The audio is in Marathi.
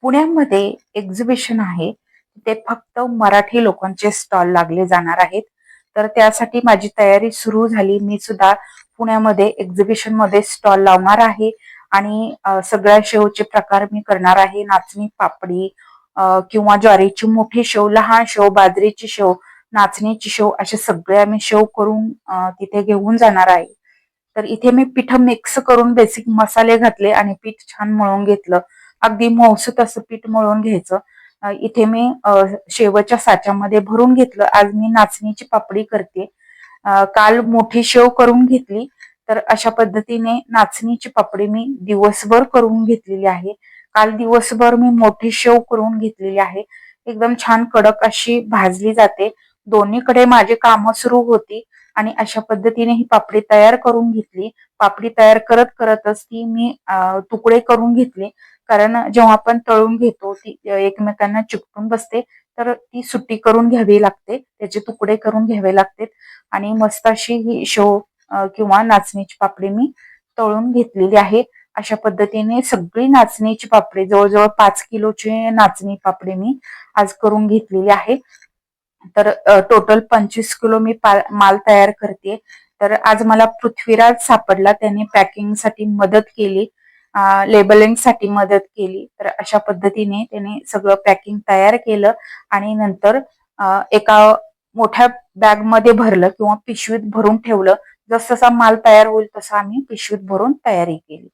पुण्यामध्ये एक्झिबिशन आहे. ते फक्त मराठी लोकांचे स्टॉल लागले जाणार आहेत. तर त्यासाठी माझी तयारी सुरू झाली. मी सुद्धा पुण्यामध्ये एक्झिबिशन मध्ये स्टॉल लावणार आहे आणि सगळ्या शेवचे प्रकार मी करणार आहे. नाचणी पापडी किंवा ज्वारीची मोठी शेव, लहान शेव, बाजरीची शेव, नाचणीची शेव असे सगळे आम्ही शेव करून तिथे घेऊन जाणार आहे. तर इथे मी पीठ मिक्स करून बेसिक मसाले घातले आणि पीठ छान मळून घेतलं. अगदी मऊसूत असं पीठ मळून घ्यायचं. इथे मी शेवच्या साच्यामध्ये भरून घेतलं. आज मी नाचणीची पापडी करते. काल मोठी शेव करून घेतली. तर अशा पद्धतीने नाचणीची पापडी मी दिवसभर करून घेतलेली आहे. काल दिवसभर मी मोठी शेव करून घेतलेली आहे. एकदम छान कडक अशी भाजली जाते. दोन्हीकडे माझी कामं सुरू होती आणि अशा पद्धतीने ही पापडी तयार करून घेतली. पापडी तयार करत करतच ती मी तुकडे करून घेतले. कारण जेव्हा आपण तळून घेतो ती एकमेकांना चिकटून बसते. तर ती सुट्टी करून घ्यावी लागते. त्याचे तुकडे करून घ्यावे लागतात आणि मस्त अशी ही शेव किंवा नाचणीची पापडी मी तळून घेतलेली आहे. अशा पद्धतीने सगळी नाचणीची पापडी जवळजवळ 5 किलोची नाचणी पापडी मी आज करून घेतलेली आहे. तर टोटल 25 किलो मी माल तयार करते. तर आज मला पृथ्वीराज सापडला. त्याने पॅकिंग साठी मदत केली, लेबलिंग साठी मदत केली. तर अशा पद्धतीने त्याने सगळं पॅकिंग तयार केलं आणि नंतर एका मोठ्या बॅग मध्ये भरलं किंवा पिशवीत भरून ठेवलं. जसजसा माल तयार होईल तसा आम्ही पिशवीत भरून तयारी केली.